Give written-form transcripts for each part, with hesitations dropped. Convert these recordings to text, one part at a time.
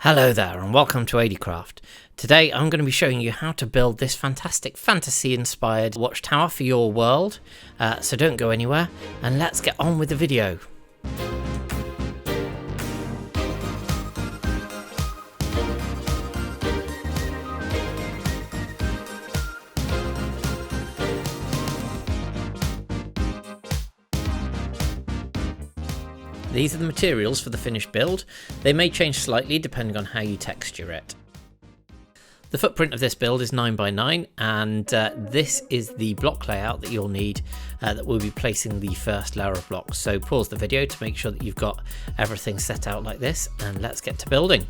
Hello there and welcome to Adie Craft. Today I'm going to be showing you how to build this fantastic fantasy inspired watchtower for your world. So don't go anywhere and let's get on with the video. These are the materials for the finished build. They may change slightly depending on how you texture it. The footprint of this build is 9x9 and this is the block layout that you'll need that we'll be placing the first layer of blocks. So pause the video to make sure that you've got everything set out like this and let's get to building.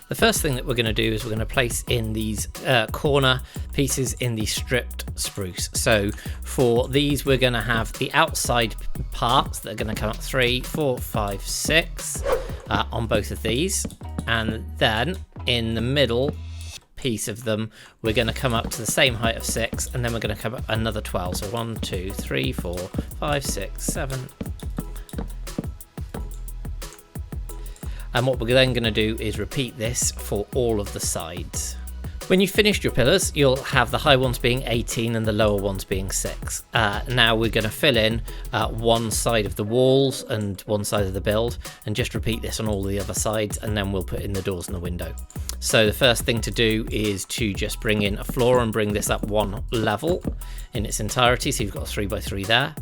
The first thing that we're going to do is we're going to place in these corner pieces in the stripped spruce. So for these we're going to have the outside parts that are going to come up 3, 4, 5, 6 on both of these, and then in the middle piece of them we're going to come up to the same height of 6, and then we're going to come up another 12. So 1, 2, 3, 4, 5, 6, 7. And what we're then going to do is repeat this for all of the sides. When you've finished your pillars, you'll have the high ones being 18 and the lower ones being 6. Now we're going to fill in one side of the walls and one side of the build, and just repeat this on all the other sides, and then we'll put in the doors and the window. So the first thing to do is to just bring in a floor and bring this up one level in its entirety. So you've got a 3x3 there.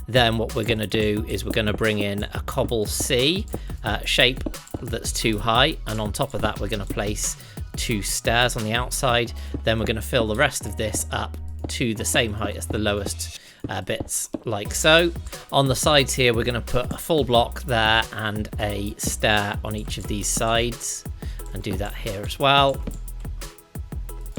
Then what we're going to do is we're going to bring in a cobble C shape that's too high, and on top of that we're going to place 2 stairs on the outside. Then we're going to fill the rest of this up to the same height as the lowest bits, like so. On the sides here we're going to put a full block there and a stair on each of these sides, and do that here as well,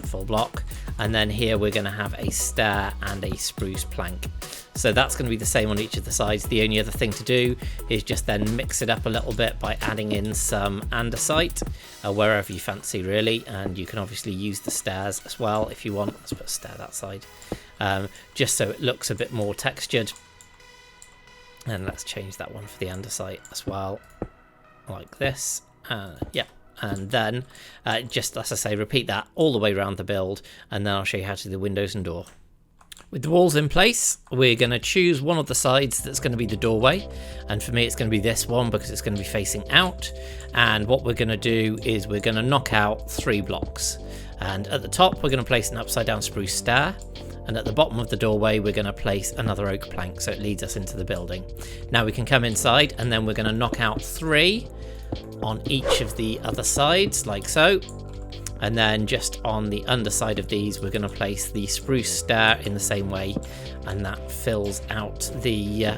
full block. And then here we're going to have a stair and a spruce plank. So that's going to be the same on each of the sides. The only other thing to do is just then mix it up a little bit by adding in some andesite wherever you fancy really, and you can obviously use the stairs as well if you want. Let's put a stair that side, just so it looks a bit more textured. And let's change that one for the andesite as well, like this. Yeah. And then just as I say, repeat that all the way around the build, and then I'll show you how to do the windows and door. With the walls in place, we're going to choose one of the sides that's going to be the doorway, and for me it's going to be this one because it's going to be facing out. And what we're going to do is we're going to knock out 3 blocks, and at the top we're going to place an upside down spruce stair, and at the bottom of the doorway we're going to place another oak plank, so it leads us into the building. Now we can come inside, and then we're going to knock out 3 on each of the other sides, like so. And then just on the underside of these we're going to place the spruce stair in the same way, and that fills out the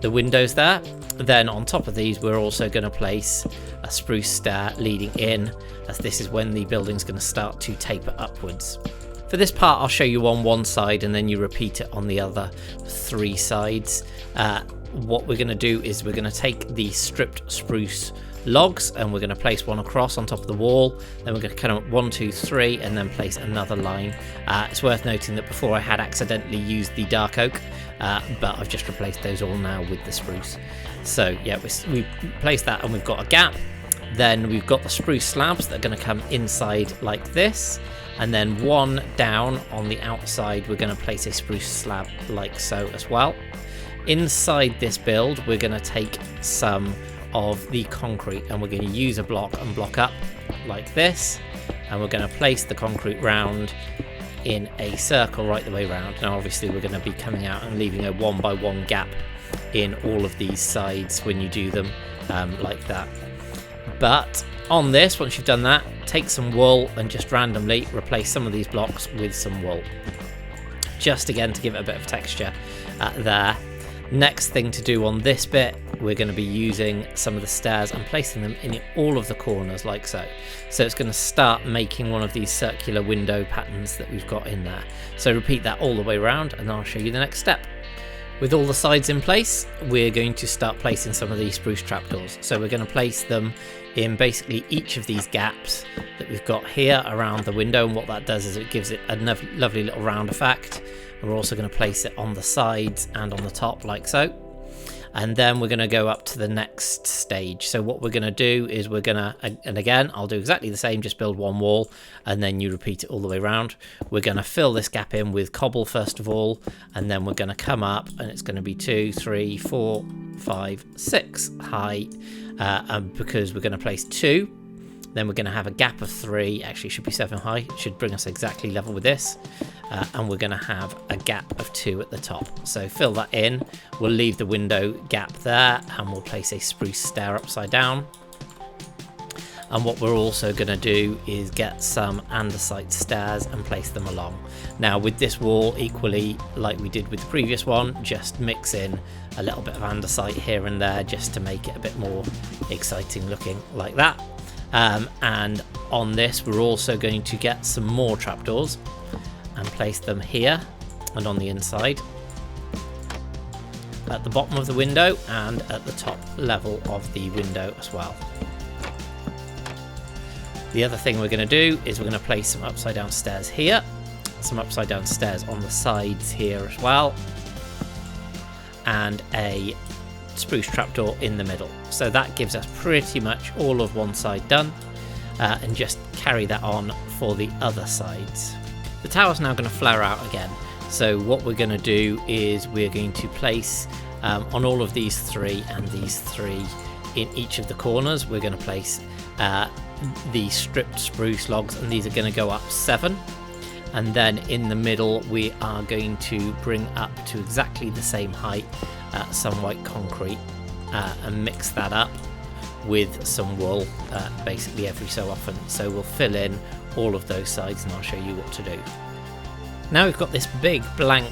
windows there. Then on top of these we're also going to place a spruce stair leading in, as this is when the building's going to start to taper upwards. For this part I'll show you on one side and then you repeat it on the other 3 sides. What we're going to do is we're going to take the stripped spruce logs and we're going to place one across on top of the wall. Then we're going to come up 1, 2, 3 and then place another line. It's worth noting that before I had accidentally used the dark oak, but I've just replaced those all now with the spruce. So yeah, we placed that and we've got a gap. Then we've got the spruce slabs that are going to come inside like this, and then one down on the outside we're going to place a spruce slab like so as well. Inside this build we're going to take some of the concrete and we're going to use a block and block up like this, and we're going to place the concrete round in a circle right the way round. Now obviously we're going to be coming out and leaving a 1x1 gap in all of these sides when you do them, like that. But on this, once you've done that, take some wool and just randomly replace some of these blocks with some wool, just again to give it a bit of texture there. Next thing to do on this bit, we're going to be using some of the stairs and placing them in all of the corners like so. So it's going to start making one of these circular window patterns that we've got in there. So repeat that all the way around and I'll show you the next step. With all the sides in place, we're going to start placing some of these spruce trapdoors. So we're going to place them in basically each of these gaps that we've got here around the window, and what that does is it gives it a lovely little round effect. And we're also going to place it on the sides and on the top like so. and then we're going to go up to the next stage. So what we're going to do is we're going to, and again I'll do exactly the same, just build one wall and then you repeat it all the way around. We're going to fill this gap in with cobble first of all, and then we're going to come up and it's going to be 2, 3, 4, 5, 6 high, because we're going to place 2. Then we're going to have a gap of 3, actually it should be 7 high, it should bring us exactly level with this, and we're going to have a gap of 2 at the top. So fill that in, we'll leave the window gap there, and we'll place a spruce stair upside down. And what we're also going to do is get some andesite stairs and place them along. Now with this wall, equally like we did with the previous one, just mix in a little bit of andesite here and there just to make it a bit more exciting looking like that. And on this we're also going to get some more trapdoors and place them here and on the inside, at the bottom of the window and at the top level of the window as well. The other thing we're going to do is we're going to place some upside down stairs here, some upside down stairs on the sides here as well, and a spruce trapdoor in the middle. So that gives us pretty much all of one side done, and just carry that on for the other sides. The tower's now going to flare out again, so what we're going to do is we're going to place on all of these 3 and these 3 in each of the corners, we're going to place the stripped spruce logs, and these are going to go up 7. And then in the middle we are going to bring up to exactly the same height some white concrete, and mix that up with some wool basically every so often. So we'll fill in all of those sides and I'll show you what to do. Now we've got this big blank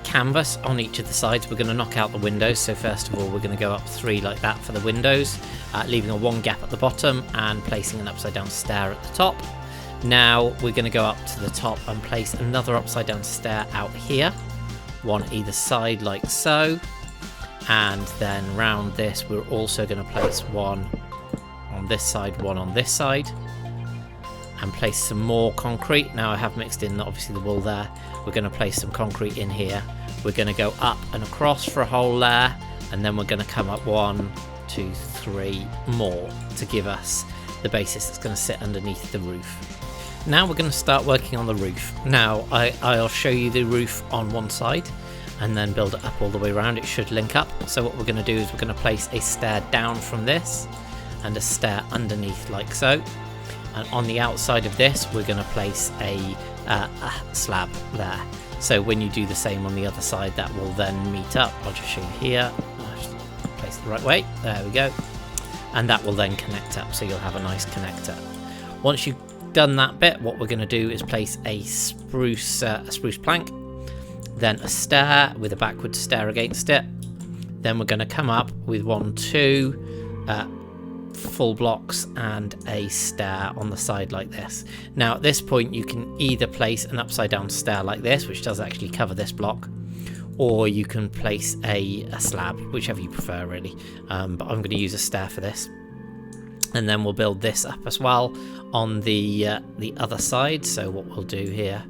canvas on each of the sides, we're going to knock out the windows. So first of all we're going to go up 3 like that for the windows, leaving a 1 gap at the bottom and placing an upside down stair at the top. Now we're going to go up to the top and place another upside down stair out here, 1 either side like so, and then round this we're also going to place 1 on this side, 1 on this side, and place some more concrete. Now I have mixed in obviously the wool there, we're going to place some concrete in here, we're going to go up and across for a whole layer, and then we're going to come up 1, 2, 3 more to give us the basis that's going to sit underneath the roof. Now we're going to start working on the roof. Now I'll show you the roof on one side and then build it up all the way around. It should link up. So what we're going to do is we're going to place a stair down from this and a stair underneath like so. And on the outside of this we're going to place a slab there. So when you do the same on the other side, that will then meet up. I'll just show you here. I'll just place it the right way. There we go. And that will then connect up, so you'll have a nice connector. Once you've done that bit, what we're going to do is place a spruce plank, then a stair with a backward stair against it. Then we're going to come up with 1, 2 full blocks and a stair on the side like this. Now at this point you can either place an upside down stair like this, which does actually cover this block, or you can place a slab, whichever you prefer really, but I'm going to use a stair for this. And then we'll build this up as well on the other side. So what we'll do here,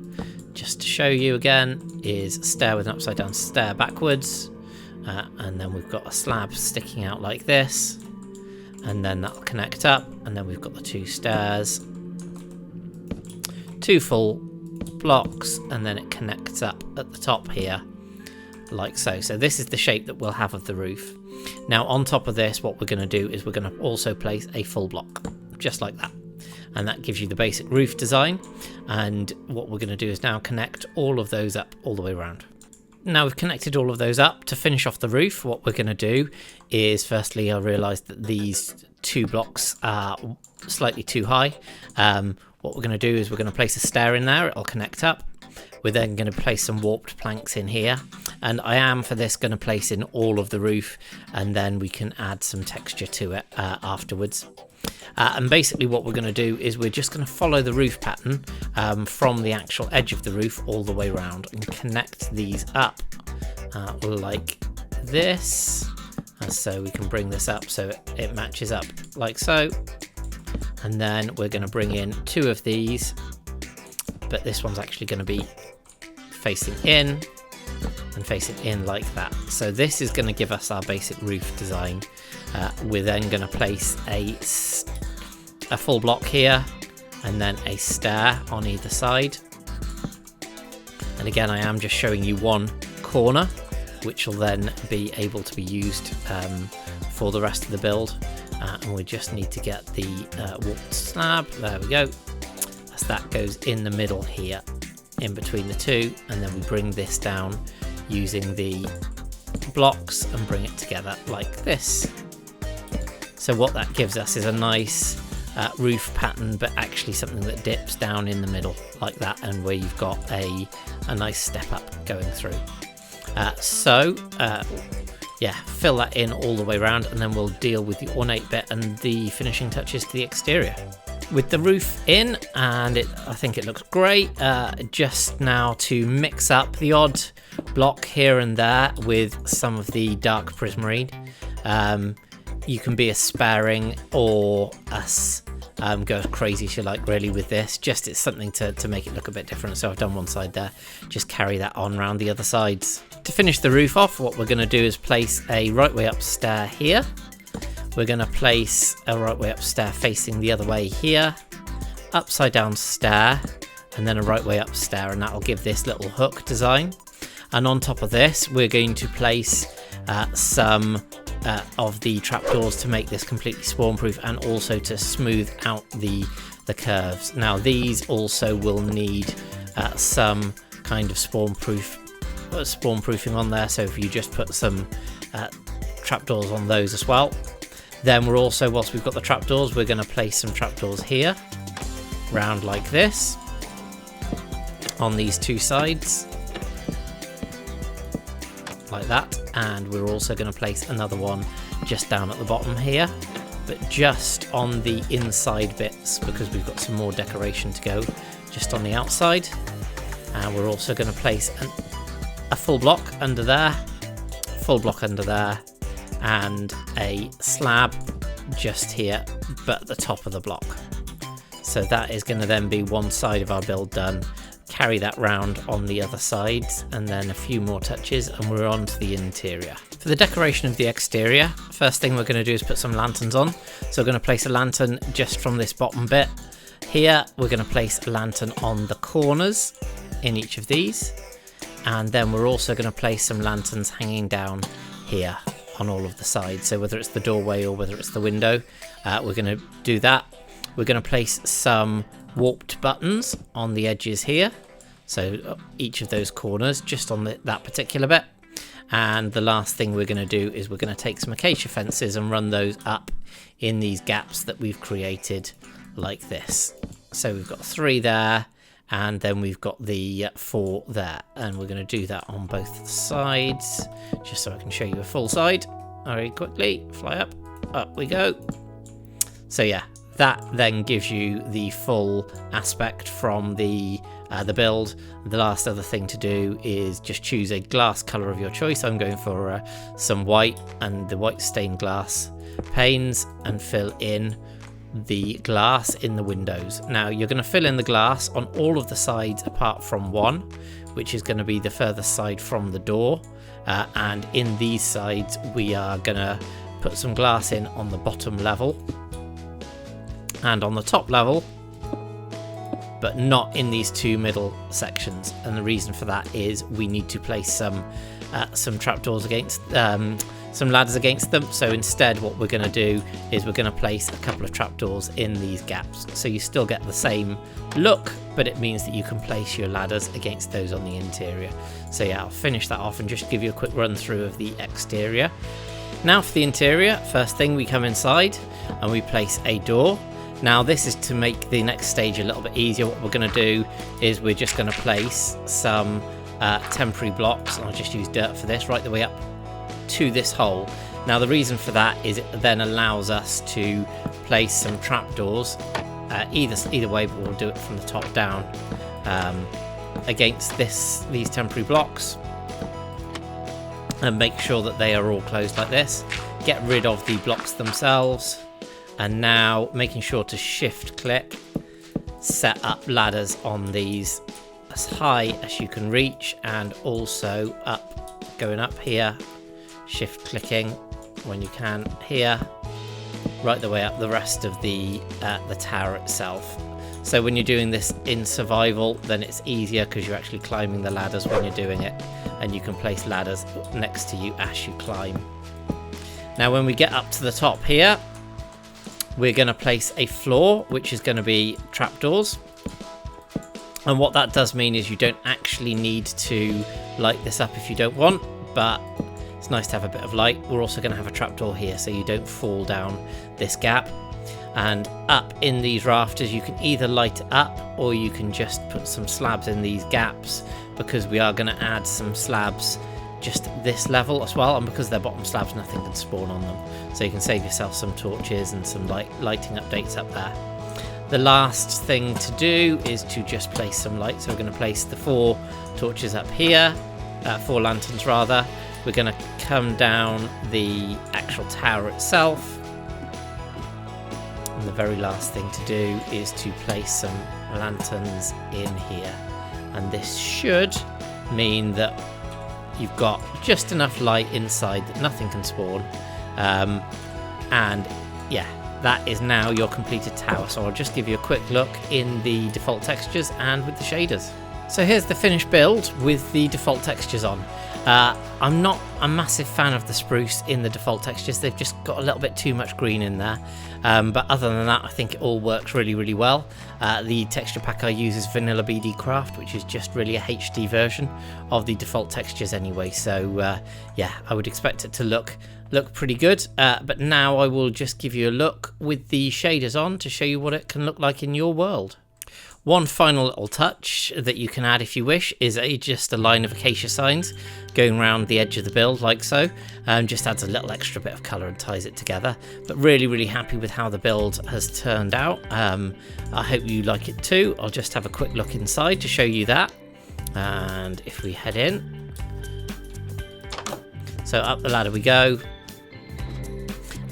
just to show you again, is a stair with an upside down stair backwards, and then we've got a slab sticking out like this, and then that'll connect up, and then we've got the 2 stairs, 2 full blocks, and then it connects up at the top here like so. So this is the shape that we'll have of the roof. Now on top of this, what we're going to do is we're going to also place a full block just like that, and that gives you the basic roof design. And what we're going to do is now connect all of those up all the way around. Now we've connected all of those up. To finish off the roof, what we're going to do is, firstly, I realised that these 2 blocks are slightly too high. What we're going to do is we're going to place a stair in there, it'll connect up. We're then going to place some warped planks in here, and I am for this going to place in all of the roof, and then we can add some texture to it afterwards. And basically what we're going to do is we're just going to follow the roof pattern from the actual edge of the roof all the way around and connect these up like this. And so we can bring this up so it matches up like so. And then we're going to bring in 2 of these, but this one's actually going to be facing in, and face it in like that. So this is going to give us our basic roof design. We're then going to place a full block here and then a stair on either side. And again, I am just showing you one corner, which will then be able to be used for the rest of the build. And we just need to get the warped slab. There we go. As that goes in the middle here, in between the two, and then we bring this down using the blocks and bring it together like this. So what that gives us is a nice roof pattern, but actually something that dips down in the middle like that, and where you've got a nice step up going through. Yeah, fill that in all the way around, and then we'll deal with the ornate bit and the finishing touches to the exterior. With the roof in, and I think it looks great, just now to mix up the odd block here and there with some of the dark prismarine. You can be as sparing or as go as crazy as you like really with this. Just it's something to make it look a bit different. So I've done one side there, just carry that on around the other sides. To finish the roof off, what we're going to do is place a right way up stair here. We're going to place a right way up stair facing the other way here, upside down stair, and then a right way up stair, and that will give this little hook design. And on top of this, we're going to place some of the trapdoors to make this completely spawn proof, and also to smooth out the curves. Now these also will need some kind of spawn proofing on there, so if you just put some trapdoors on those as well. Then we're also, whilst we've got the trapdoors, we're going to place some trapdoors here, round like this, on these two sides, like that. And we're also going to place another one just down at the bottom here, but just on the inside bits, because we've got some more decoration to go just on the outside. And we're also going to place a full block under there, full block under there, and a slab just here, but at the top of the block. So that is going to then be one side of our build done. Carry that round on the other sides, and then a few more touches, and we're on to the interior. For the decoration of the exterior, first thing we're going to do is put some lanterns on. So we're going to place a lantern just from this bottom bit here. We're going to place a lantern on the corners in each of these, and then we're also going to place some lanterns hanging down here on all of the sides. So whether it's the doorway or whether it's the window, we're going to do that. We're going to place some warped buttons on the edges here, so each of those corners just on that particular bit. And the last thing we're going to do is we're going to take some acacia fences and run those up in these gaps that we've created like this. So we've got 3 there, and then we've got the 4 there, and we're going to do that on both sides, just so I can show you a full side very quickly. Fly up we go. So yeah, that then gives you the full aspect from the build. The last other thing to do is just choose a glass color of your choice. I'm going for some white and the white stained glass panes, and fill in the glass in the windows. Now you're going to fill in the glass on all of the sides apart from one, which is going to be the furthest side from the door, and in these sides we are going to put some glass in on the bottom level and on the top level, but not in these 2 middle sections. And the reason for that is we need to place some trapdoors against some ladders against them. So instead what we're going to do is we're going to place a couple of trapdoors in these gaps, so you still get the same look, but it means that you can place your ladders against those on the interior. So yeah, I'll finish that off and just give you a quick run through of the exterior. Now for the interior, first thing we come inside and we place a door. Now this is to make the next stage a little bit easier. What we're going to do is we're just going to place some temporary blocks, and I'll just use dirt for this, right the way up to this hole. Now the reason for that is it then allows us to place some trapdoors either way, but we'll do it from the top down against these temporary blocks, and make sure that they are all closed like this. Get rid of the blocks themselves, and now making sure to shift click, set up ladders on these as high as you can reach, and also up going up here, shift clicking when you can here, right the way up the rest of the tower itself. So when you're doing this in survival, then it's easier because you're actually climbing the ladders when you're doing it, and you can place ladders next to you as you climb. Now when we get up to the top here, we're going to place a floor, which is going to be trapdoors. And what that does mean is you don't actually need to light this up if you don't want, but it's nice to have a bit of light. We're also going to have a trapdoor here so you don't fall down this gap. And up in these rafters, you can either light it up or you can just put some slabs in these gaps, because we are going to add some slabs just this level as well, and because they're bottom slabs, nothing can spawn on them, so you can save yourself some torches and some lighting updates up there. The last thing to do is to just place some light. So we're going to place the 4 torches up here, 4 lanterns rather. We're going to come down the actual tower itself, and the very last thing to do is to place some lanterns in here, and this should mean that you've got just enough light inside that nothing can spawn. And yeah, that is now your completed tower. So I'll just give you a quick look in the default textures and with the shaders. So here's the finished build with the default textures on. I'm not a massive fan of the spruce in the default textures. They've just got a little bit too much green in there. But other than that, I think it all works really, really well. The texture pack I use is Vanilla BD Craft, which is just really a HD version of the default textures anyway. So yeah, I would expect it to look pretty good. But now I will just give you a look with the shaders on to show you what it can look like in your world. One final little touch that you can add if you wish is just a line of acacia signs going around the edge of the build like so. Just adds a little extra bit of colour and ties it together. But really, really happy with how the build has turned out. I hope you like it too. I'll just have a quick look inside to show you that. And if we head in, so up the ladder we go.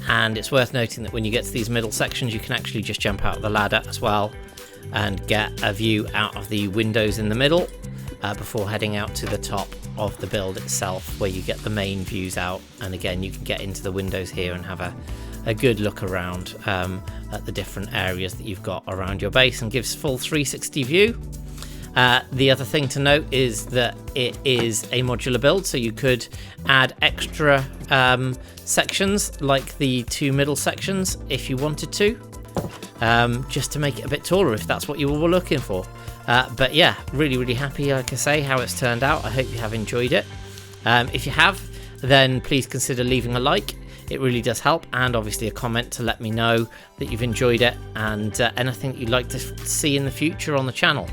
And it's worth noting that when you get to these middle sections, you can actually just jump out of the ladder as well and get a view out of the windows in the middle before heading out to the top of the build itself, where you get the main views out. And again, you can get into the windows here and have a good look around at the different areas that you've got around your base, and gives full 360 view. The other thing to note is that it is a modular build, so you could add extra sections like the 2 middle sections if you wanted to. Just to make it a bit taller if that's what you were looking for. But yeah, really, really happy, like I say, how it's turned out. I hope you have enjoyed it. If you have, then please consider leaving a like. It really does help, and obviously a comment to let me know that you've enjoyed it, and anything that you'd like to see in the future on the channel.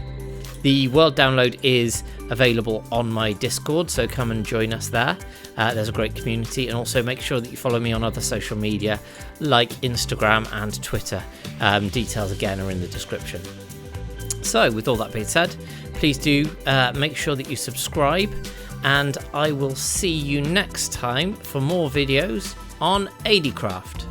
The world download is available on my Discord, so come and join us there. There's a great community, and also make sure that you follow me on other social media like Instagram and Twitter. Details again are in the description. So with all that being said, please do make sure that you subscribe, and I will see you next time for more videos on Adie Craft.